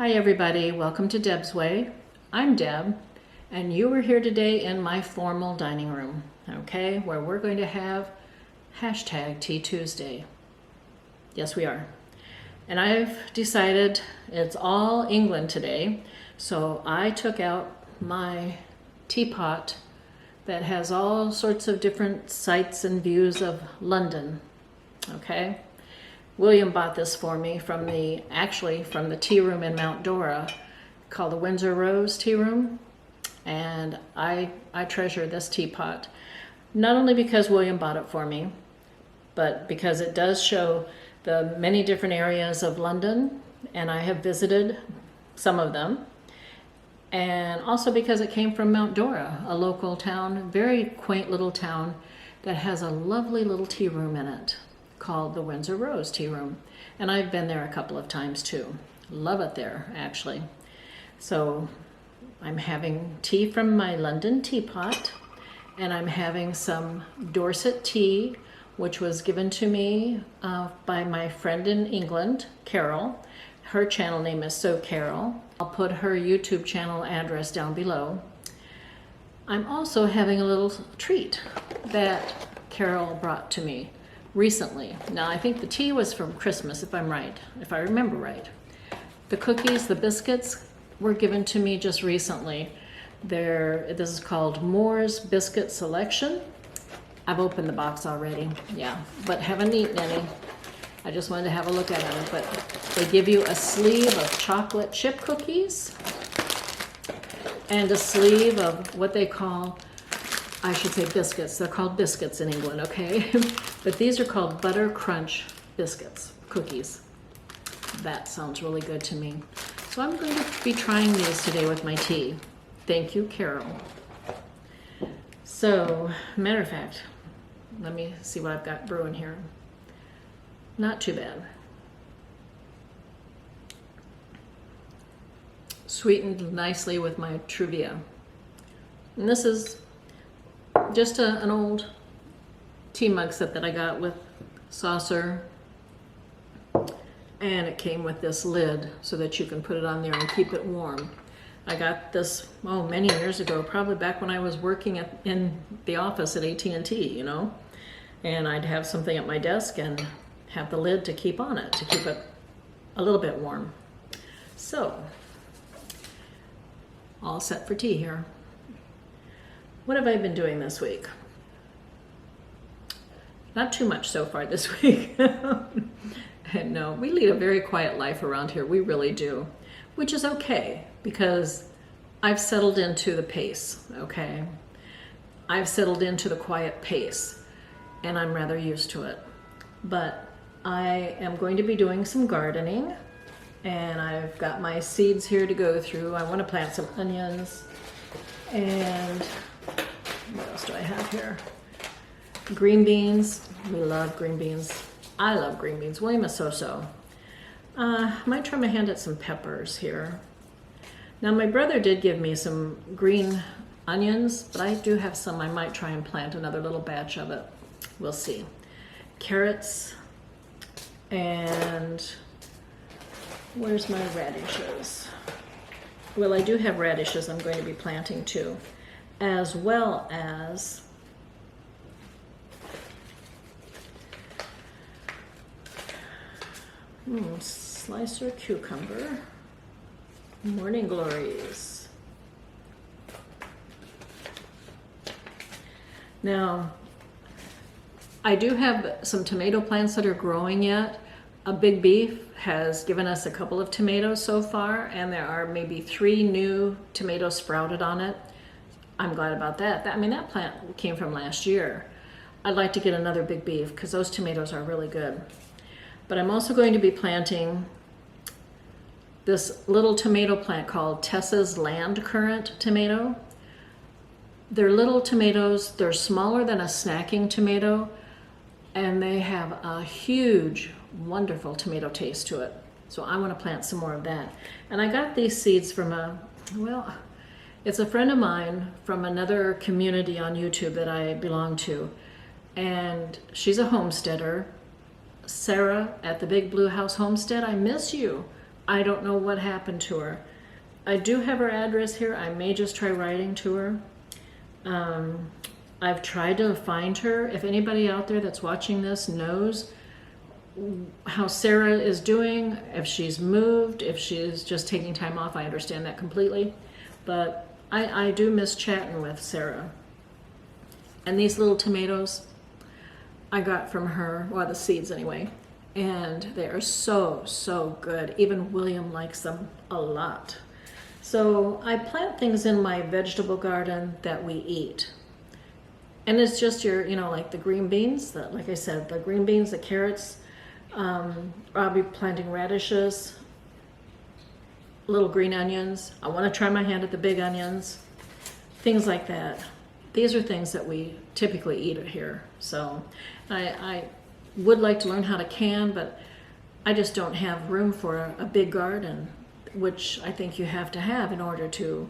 Hi everybody, welcome to Deb's Way. I'm Deb, and you are here today in my formal dining room, okay, where we're going to have hashtag Tea Tuesday. Yes, we are. And I've decided it's all England today, so I took out my teapot that has all sorts of different sights and views of London, okay? William bought this for me from the tea room in Mount Dora called the Windsor Rose Tea Room. And I treasure this teapot, not only because William bought it for me, but because it does show the many different areas of London, and I have visited some of them. And also because it came from Mount Dora, a local town, very quaint little town that has a lovely little tea room in it, called the Windsor Rose Tea Room. And I've been there a couple of times too. Love it there, actually. So I'm having tea from my London teapot, and I'm having some Dorset tea, which was given to me by my friend in England, Carole. Her channel name is So Carole. I'll put her YouTube channel address down below. I'm also having a little treat that Carole brought to me recently. Now, I think the tea was from Christmas, if I remember right. The cookies, the biscuits, were given to me just recently. This is called Moore's Biscuit Selection. I've opened the box already, yeah, but haven't eaten any. I just wanted to have a look at them, but they give you a sleeve of chocolate chip cookies and a sleeve of what they call, I should say biscuits. They're called biscuits in England, okay? But these are called Butter Crunch biscuits, cookies. That sounds really good to me. So I'm going to be trying these today with my tea. Thank you, Carole. So, matter of fact, let me see what I've got brewing here. Not too bad. Sweetened nicely with my Truvia. And this is just an old tea mug set that I got with saucer, and it came with this lid so that you can put it on there and keep it warm. I got this, many years ago, probably back when I was working in the office at AT&T, you know, and I'd have something at my desk and have the lid to keep on it, to keep it a little bit warm. So, all set for tea here. What have I been doing this week? Not too much so far this week. No, we lead a very quiet life around here. We really do, which is okay because I've settled into the pace, okay? I've settled into the quiet pace, and I'm rather used to it. But I am going to be doing some gardening, and I've got my seeds here to go through. I want to plant some onions, and what else do I have here? Green beans. We love green beans. I love green beans. William is so-so. Might try my hand at some peppers here. Now, my brother did give me some green onions, but I do have some. I might try and plant another little batch of it. We'll see. Carrots, and where's my radishes? Well, I do have radishes I'm going to be planting too, as well as slicer cucumber, morning glories. Now, I do have some tomato plants that are growing yet. A Big Beef has given us a couple of tomatoes so far, and there are maybe 3 new tomatoes sprouted on it. I'm glad about that. That plant came from last year. I'd like to get another Big Beef because those tomatoes are really good. But I'm also going to be planting this little tomato plant called Tessa's Land Currant tomato. They're little tomatoes. They're smaller than a snacking tomato, and they have a huge, wonderful tomato taste to it. So I want to plant some more of that. And I got these seeds from it's a friend of mine from another community on YouTube that I belong to. And she's a homesteader. Sara at the Big Blue House Homestead, I miss you. I don't know what happened to her. I do have her address here. I may just try writing to her. I've tried to find her. If anybody out there that's watching this knows how Sara is doing, if she's moved, if she's just taking time off, I understand that completely. But I do miss chatting with Sara. And these little tomatoes I got from her, well, the seeds anyway, and they are so, so good. Even William likes them a lot. So I plant things in my vegetable garden that we eat. And it's just your, like the green beans, like I said, the green beans, the carrots. I'll be planting radishes, little green onions. I want to try my hand at the big onions, things like that. These are things that we typically eat here. So I would like to learn how to can, but I just don't have room for a big garden, which I think you have to have in order to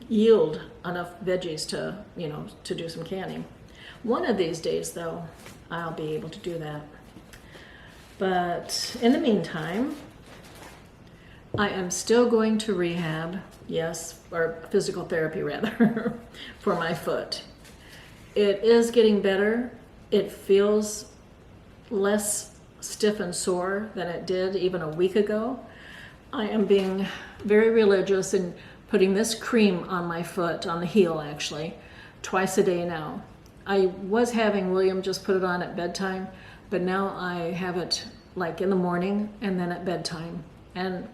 yield enough veggies to do some canning. One of these days, though, I'll be able to do that. But in the meantime, I am still going to rehab, yes, or physical therapy rather, for my foot. It is getting better. It feels less stiff and sore than it did even a week ago. I am being very religious in putting this cream on my foot, on the heel actually, twice a day now. I was having William just put it on at bedtime, but now I have it like in the morning and then at bedtime. And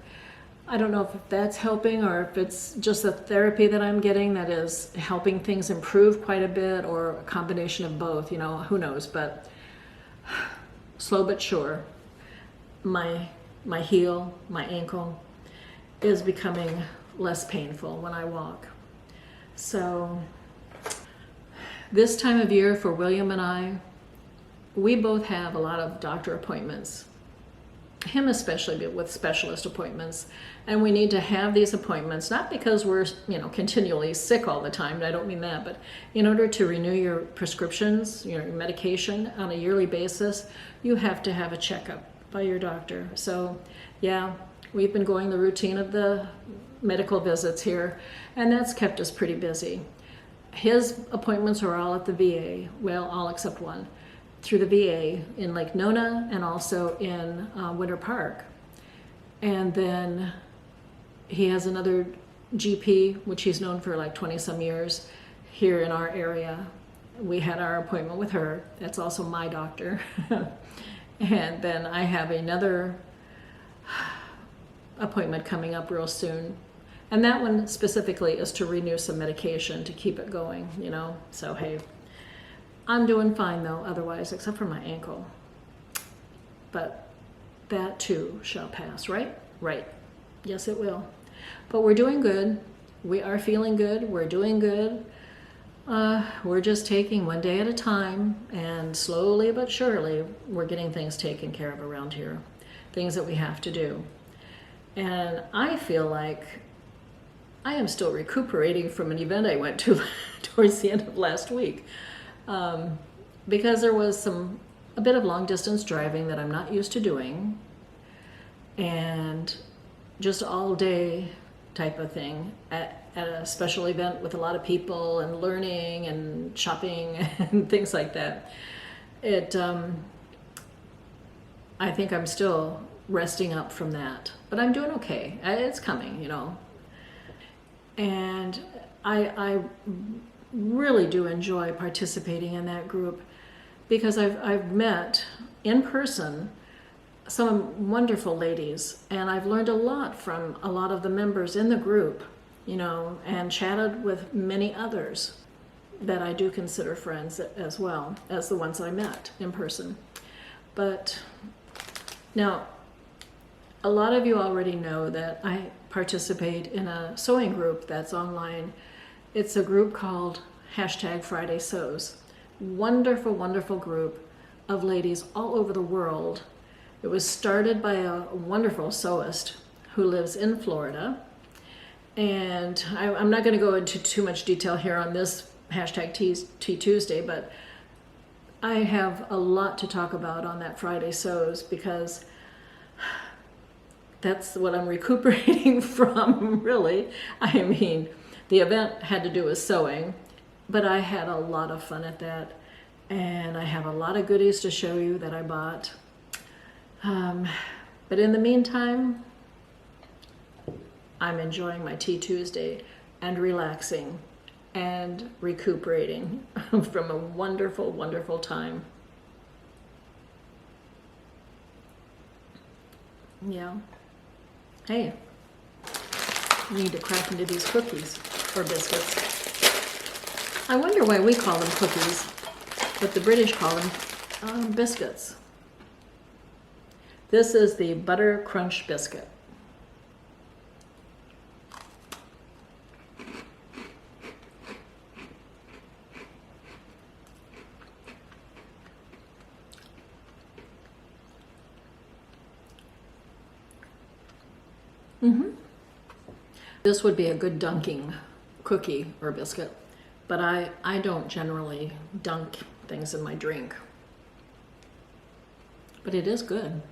I don't know if that's helping or if it's just the therapy that I'm getting that is helping things improve quite a bit, or a combination of both, who knows. But slow but sure, my heel, my ankle is becoming less painful when I walk. So this time of year for William and I, we both have a lot of doctor appointments. Him especially with specialist appointments, and we need to have these appointments not because we're continually sick all the time. I don't mean that, but in order to renew your prescriptions, your medication on a yearly basis, you have to have a checkup by your doctor. So yeah, we've been going the routine of the medical visits here, and that's kept us pretty busy. His appointments are all at the VA, well, all except one, through the VA in Lake Nona and also in Winter Park. And then he has another GP, which he's known for like 20 some years here in our area. We had our appointment with her. That's also my doctor. And then I have another appointment coming up real soon. And that one specifically is to renew some medication to keep it going, So hey, I'm doing fine though, otherwise, except for my ankle. But that too shall pass, right? Right. Yes, it will. But we're doing good. We are feeling good. We're doing good. We're just taking one day at a time, and slowly but surely, we're getting things taken care of around here. Things that we have to do. And I feel like I am still recuperating from an event I went to towards the end of last week. Because there was a bit of long distance driving that I'm not used to doing, and just all day type of thing at a special event with a lot of people and learning and shopping and things like that. I think I'm still resting up from that, but I'm doing okay. It's coming, And I really do enjoy participating in that group because I've met in person some wonderful ladies, and I've learned a lot from a lot of the members in the group, and chatted with many others that I do consider friends as well as the ones I met in person. But now, a lot of you already know that I participate in a sewing group that's online. It's a group called #Friday Sews. Wonderful, wonderful group of ladies all over the world. It was started by a wonderful sewist who lives in Florida. And I'm not going to go into too much detail here on this #Teatuesday, but I have a lot to talk about on that Friday Sews because that's what I'm recuperating from, really. I mean, the event had to do with sewing, but I had a lot of fun at that. And I have a lot of goodies to show you that I bought. But in the meantime, I'm enjoying my Tea Tuesday and relaxing and recuperating from a wonderful, wonderful time. Yeah. Hey, you need to crack into these cookies or biscuits. I wonder why we call them cookies, but the British call them biscuits. This is the butter crunch biscuit. This would be a good dunking cookie or biscuit, but I don't generally dunk things in my drink. But it is good.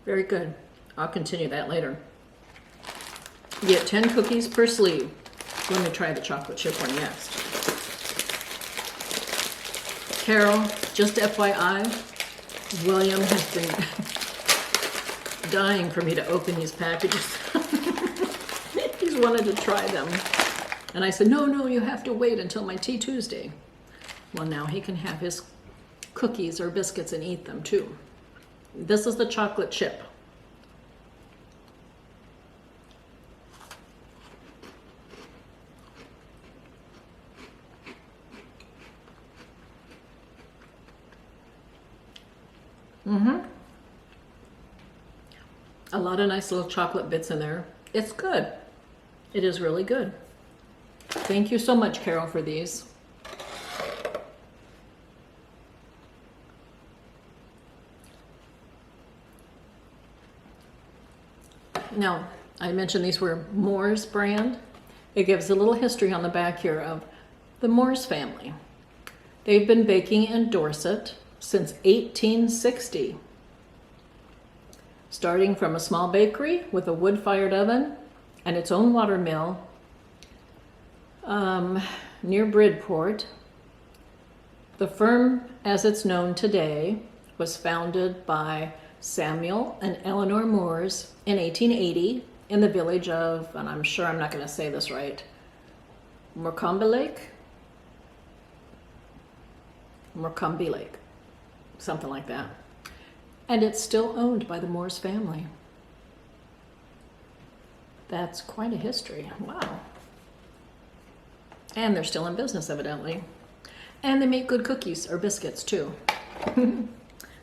Very good. I'll continue that later. You get 10 cookies per sleeve. Let me try the chocolate chip one next. Carol, just FYI, William has been dying for me to open these packages. He's wanted to try them. And I said, no, you have to wait until my Tea Tuesday. Well, now he can have his cookies or biscuits and eat them too. This is the chocolate chip. A lot of nice little chocolate bits in there. It's good. It is really good. Thank you so much, Carol, for these. Now, I mentioned these were Moore's brand. It gives a little history on the back here of the Moore's family. They've been baking in Dorset since 1860. Starting from a small bakery with a wood-fired oven and its own water mill near Bridport. The firm, as it's known today, was founded by Samuel and Eleanor Moores in 1880 in the village of, and I'm sure I'm not going to say this right, Morecambe Lake, something like that. And it's still owned by the Moores family. That's quite a history. Wow. And they're still in business, evidently. And they make good cookies or biscuits, too.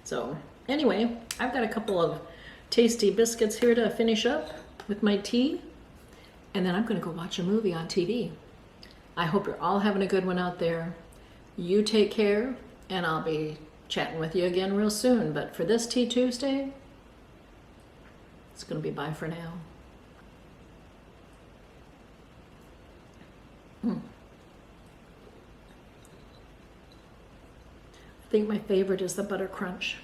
So, anyway, I've got a couple of tasty biscuits here to finish up with my tea. And then I'm going to go watch a movie on TV. I hope you're all having a good one out there. You take care, and I'll be chatting with you again real soon. But for this Tea Tuesday, it's going to be bye for now. I think my favorite is the butter crunch.